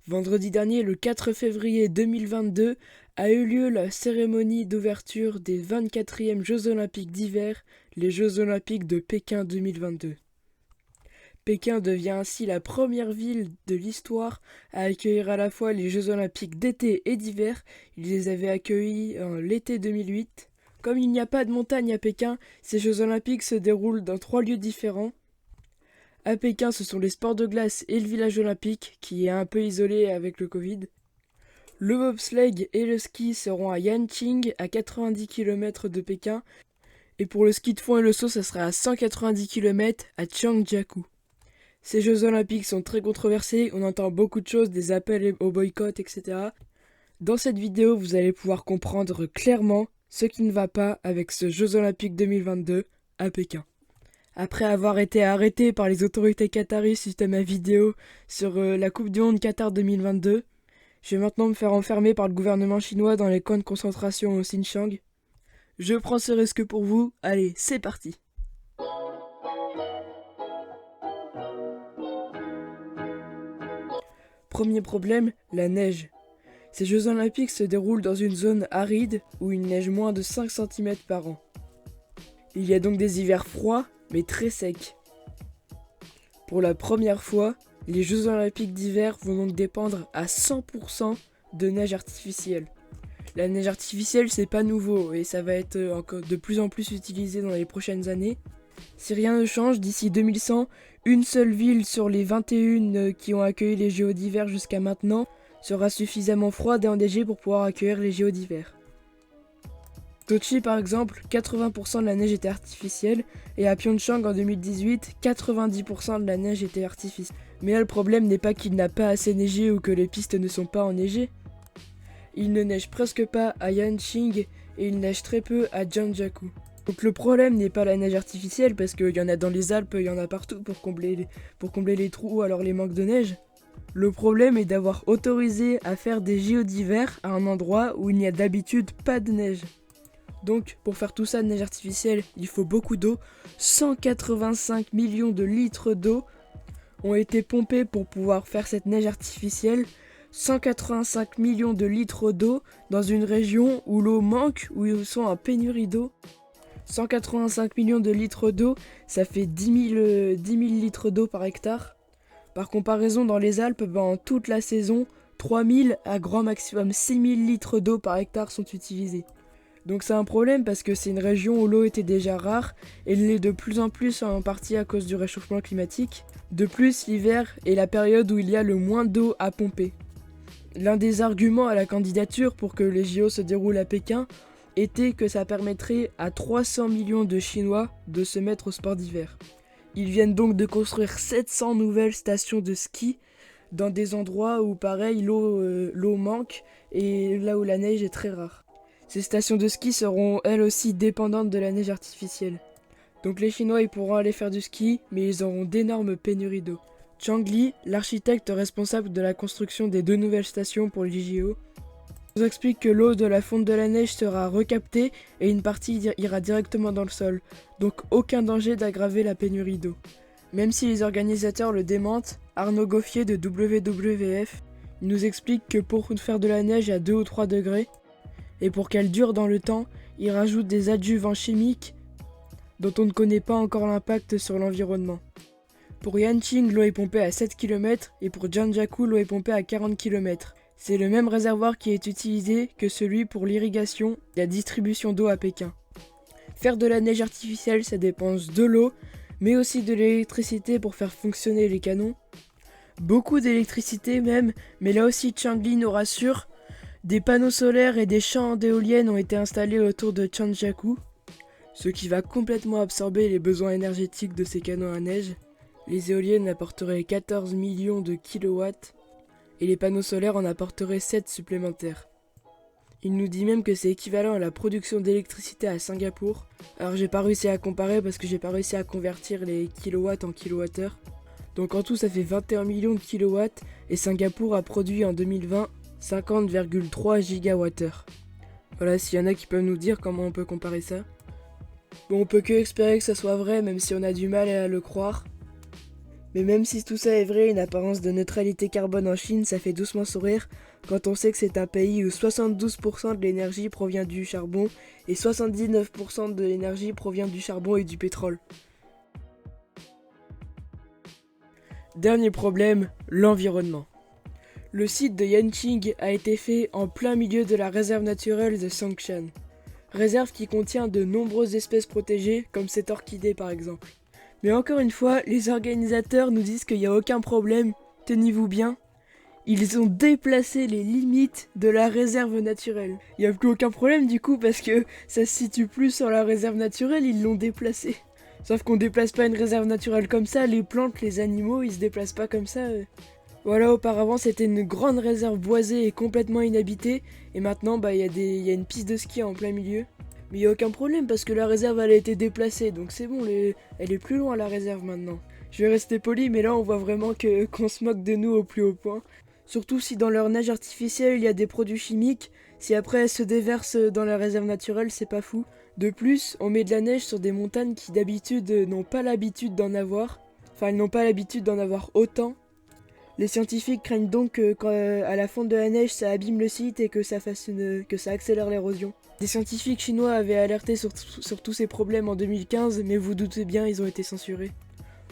Vendredi dernier, le 4 février 2022, a eu lieu la cérémonie d'ouverture des 24e Jeux Olympiques d'hiver, les Jeux Olympiques de Pékin 2022. Pékin devient ainsi la première ville de l'histoire à accueillir à la fois les Jeux Olympiques d'été et d'hiver. Ils les avaient accueillis en l'été 2008. Comme il n'y a pas de montagne à Pékin, ces Jeux Olympiques se déroulent dans 3 lieux différents. À Pékin, ce sont les sports de glace et le village olympique, qui est un peu isolé avec le Covid. Le bobsleigh et le ski seront à Yanqing, à 90 km de Pékin. Et pour le ski de fond et le saut, ça sera à 190 km à Zhangjiakou. Ces Jeux Olympiques sont très controversés, on entend beaucoup de choses, des appels au boycott, etc. Dans cette vidéo, vous allez pouvoir comprendre clairement ce qui ne va pas avec ce Jeux Olympiques 2022 à Pékin. Après avoir été arrêté par les autorités qataries suite à ma vidéo sur la Coupe du Monde Qatar 2022, je vais maintenant me faire enfermer par le gouvernement chinois dans les camps de concentration au Xinjiang. Je prends ce risque pour vous, allez, c'est parti! Premier problème, la neige. Ces Jeux Olympiques se déroulent dans une zone aride où il neige moins de 5 cm par an. Il y a donc des hivers froids, mais très secs. Pour la première fois, les Jeux Olympiques d'hiver vont donc dépendre à 100% de neige artificielle. La neige artificielle, c'est pas nouveau et ça va être encore de plus en plus utilisé dans les prochaines années. Si rien ne change, d'ici 2100, une seule ville sur les 21 qui ont accueilli les JO d'hiver jusqu'à maintenant sera suffisamment froide et enneigée pour pouvoir accueillir les JO d'hiver. Sochi par exemple, 80% de la neige était artificielle, et à Pyeongchang en 2018, 90% de la neige était artificielle. Mais là le problème n'est pas qu'il n'a pas assez neigé ou que les pistes ne sont pas enneigées. Il ne neige presque pas à Yanqing et il neige très peu à Zhangjiakou. Donc le problème n'est pas la neige artificielle parce qu'il y en a dans les Alpes, il y en a partout pour combler les trous ou alors les manques de neige. Le problème est d'avoir autorisé à faire des JO d'hiver à un endroit où il n'y a d'habitude pas de neige. Donc, pour faire tout ça de neige artificielle, il faut beaucoup d'eau. 185 millions de litres d'eau ont été pompés pour pouvoir faire cette neige artificielle. 185 millions de litres d'eau dans une région où l'eau manque, où ils sont en pénurie d'eau. 185 millions de litres d'eau, ça fait 10 000 litres d'eau par hectare. Par comparaison, dans les Alpes, en toute la saison, 3 000 à grand maximum 6 000 litres d'eau par hectare sont utilisés. Donc c'est un problème parce que c'est une région où l'eau était déjà rare et elle l'est de plus en plus en partie à cause du réchauffement climatique. De plus, l'hiver est la période où il y a le moins d'eau à pomper. L'un des arguments à la candidature pour que les JO se déroulent à Pékin était que ça permettrait à 300 millions de Chinois de se mettre au sport d'hiver. Ils viennent donc de construire 700 nouvelles stations de ski dans des endroits où pareil l'eau manque et là où la neige est très rare. Ces stations de ski seront elles aussi dépendantes de la neige artificielle. Donc les Chinois ils pourront aller faire du ski, mais ils auront d'énormes pénuries d'eau. Chang Li, l'architecte responsable de la construction des 2 nouvelles stations pour les JO, nous explique que l'eau de la fonte de la neige sera recaptée et une partie ira directement dans le sol, donc aucun danger d'aggraver la pénurie d'eau. Même si les organisateurs le démentent, Arnaud Goffier de WWF nous explique que pour faire de la neige à 2 ou 3 degrés, et pour qu'elle dure dans le temps, il rajoute des adjuvants chimiques dont on ne connaît pas encore l'impact sur l'environnement. Pour Yanqing, l'eau est pompée à 7 km et pour Zhangjiakou, l'eau est pompée à 40 km. C'est le même réservoir qui est utilisé que celui pour l'irrigation et la distribution d'eau à Pékin. Faire de la neige artificielle, ça dépense de l'eau, mais aussi de l'électricité pour faire fonctionner les canons. Beaucoup d'électricité même, mais là aussi Chang Li nous rassure. Des panneaux solaires et des champs d'éoliennes ont été installés autour de Zhangjiakou, ce qui va complètement absorber les besoins énergétiques de ces canons à neige. Les éoliennes apporteraient 14 millions de kilowatts et les panneaux solaires en apporteraient 7 supplémentaires. Il nous dit même que c'est équivalent à la production d'électricité à Singapour. Alors j'ai pas réussi à comparer parce que j'ai pas réussi à convertir les kilowatts en kilowattheures. Donc en tout ça fait 21 millions de kilowatts et Singapour a produit en 2020 50,3 gigawattheures. Voilà, s'il y en a qui peuvent nous dire comment on peut comparer ça. Bon, on peut que espérer que ça soit vrai, même si on a du mal à le croire. Mais même si tout ça est vrai, une apparence de neutralité carbone en Chine, ça fait doucement sourire quand on sait que c'est un pays où 72% de l'énergie provient du charbon et 79% de l'énergie provient du charbon et du pétrole. Dernier problème, l'environnement. Le site de Yanqing a été fait en plein milieu de la réserve naturelle de Songshan. Réserve qui contient de nombreuses espèces protégées, comme cette orchidée par exemple. Mais encore une fois, les organisateurs nous disent qu'il n'y a aucun problème, tenez-vous bien. Ils ont déplacé les limites de la réserve naturelle. Il n'y a plus aucun problème du coup parce que ça se situe plus sur la réserve naturelle, ils l'ont déplacé. Sauf qu'on déplace pas une réserve naturelle comme ça, les plantes, les animaux, ils se déplacent pas comme ça. Voilà, auparavant c'était une grande réserve boisée et complètement inhabitée, et maintenant il y a une piste de ski en plein milieu. Mais il n'y a aucun problème parce que la réserve elle a été déplacée, donc c'est bon, elle est plus loin la réserve maintenant. Je vais rester poli, mais là on voit vraiment qu'on se moque de nous au plus haut point. Surtout si dans leur neige artificielle il y a des produits chimiques, si après elles se déversent dans la réserve naturelle, c'est pas fou. De plus, on met de la neige sur des montagnes qui d'habitude n'ont pas l'habitude d'en avoir. Enfin, elles n'ont pas l'habitude d'en avoir autant. Les scientifiques craignent donc qu'à la fonte de la neige, ça abîme le site et que ça accélère l'érosion. Des scientifiques chinois avaient alerté sur tous ces problèmes en 2015, mais vous doutez bien, ils ont été censurés.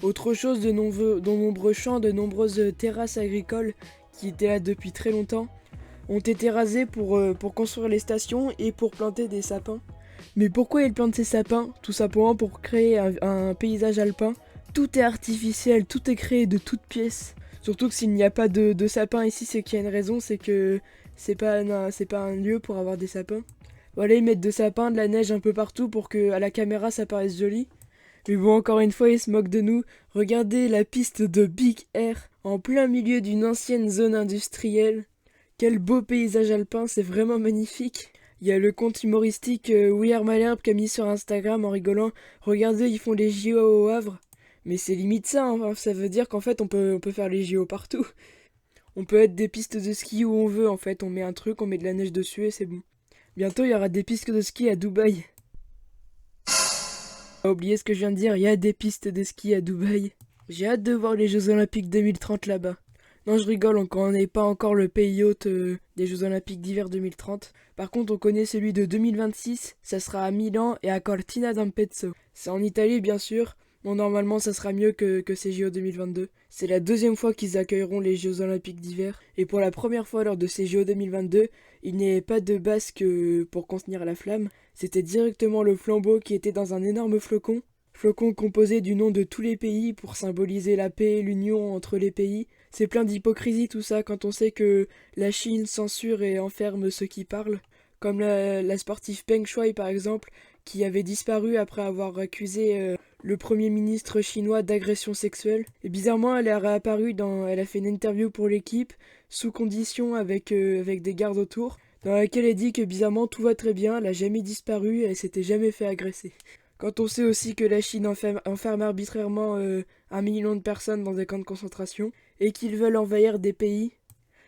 Autre chose, de nombreux champs, de nombreuses terrasses agricoles qui étaient là depuis très longtemps, ont été rasés pour construire les stations et pour planter des sapins. Mais pourquoi ils plantent ces sapins? Tout simplement pour créer un paysage alpin. Tout est artificiel, tout est créé de toutes pièces. Surtout que s'il n'y a pas de sapins ici, c'est qu'il y a une raison, c'est que c'est pas un lieu pour avoir des sapins. Voilà, ils mettent de sapins, de la neige un peu partout pour que à la caméra ça paraisse joli. Mais bon, encore une fois, ils se moquent de nous. Regardez la piste de Big Air, en plein milieu d'une ancienne zone industrielle. Quel beau paysage alpin, c'est vraiment magnifique. Il y a le compte humoristique We Are Malherbe qui a mis sur Instagram en rigolant. Regardez, ils font les JO au Havre. Mais c'est limite ça, hein. Ça veut dire qu'en fait on peut faire les JO partout. On peut être des pistes de ski où on veut en fait, on met un truc, on met de la neige dessus et c'est bon. Bientôt il y aura des pistes de ski à Dubaï. Pas oublier ce que je viens de dire, il y a des pistes de ski à Dubaï. J'ai hâte de voir les Jeux Olympiques 2030 là-bas. Non, je rigole, on n'est pas encore le pays hôte des Jeux Olympiques d'hiver 2030. Par contre, on connaît celui de 2026, ça sera à Milan et à Cortina d'Ampezzo. C'est en Italie bien sûr. Bon, normalement, ça sera mieux que ces JO 2022. C'est la deuxième fois qu'ils accueilleront les Jeux Olympiques d'hiver. Et pour la première fois lors de ces JO 2022, il n'y avait pas de basque pour contenir la flamme. C'était directement le flambeau qui était dans un énorme flocon. Flocon composé du nom de tous les pays pour symboliser la paix et l'union entre les pays. C'est plein d'hypocrisie tout ça quand on sait que la Chine censure et enferme ceux qui parlent. Comme la sportive Peng Shuai par exemple, qui avait disparu après avoir accusé le premier ministre chinois d'agression sexuelle. Et bizarrement, elle est réapparue elle a fait une interview pour l'équipe, sous condition avec des gardes autour, dans laquelle elle dit que bizarrement tout va très bien, elle a jamais disparu et elle s'était jamais fait agresser. Quand on sait aussi que la Chine enferme arbitrairement 1 million de personnes dans des camps de concentration, et qu'ils veulent envahir des pays,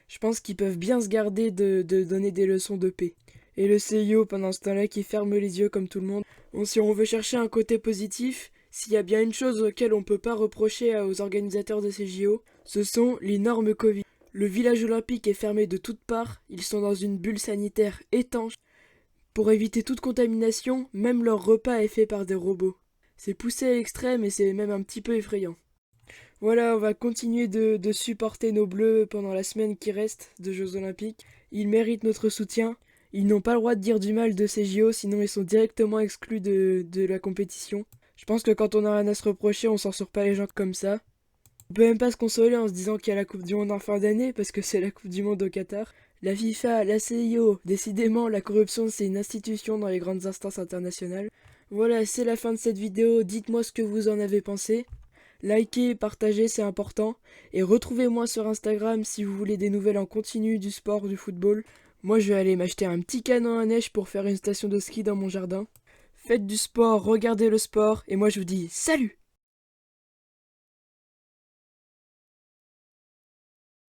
je pense qu'ils peuvent bien se garder de donner des leçons de paix. Et le CIO pendant ce temps-là qui ferme les yeux comme tout le monde. Bon, si on veut chercher un côté positif, s'il y a bien une chose auquel on peut pas reprocher aux organisateurs de ces JO, ce sont les normes Covid. Le village olympique est fermé de toutes parts, ils sont dans une bulle sanitaire étanche. Pour éviter toute contamination, même leur repas est fait par des robots. C'est poussé à l'extrême et c'est même un petit peu effrayant. Voilà, on va continuer de supporter nos bleus pendant la semaine qui reste de Jeux Olympiques. Ils méritent notre soutien. Ils n'ont pas le droit de dire du mal de ces JO, sinon ils sont directement exclus de la compétition. Je pense que quand on a rien à se reprocher, on censure pas les gens comme ça. On peut même pas se consoler en se disant qu'il y a la Coupe du Monde en fin d'année, parce que c'est la Coupe du Monde au Qatar. La FIFA, la CIO, décidément la corruption c'est une institution dans les grandes instances internationales. Voilà, c'est la fin de cette vidéo, dites-moi ce que vous en avez pensé. Likez, partagez, c'est important. Et retrouvez-moi sur Instagram si vous voulez des nouvelles en continu du sport, du football. Moi je vais aller m'acheter un petit canon à neige pour faire une station de ski dans mon jardin. Faites du sport, regardez le sport, et moi je vous dis salut!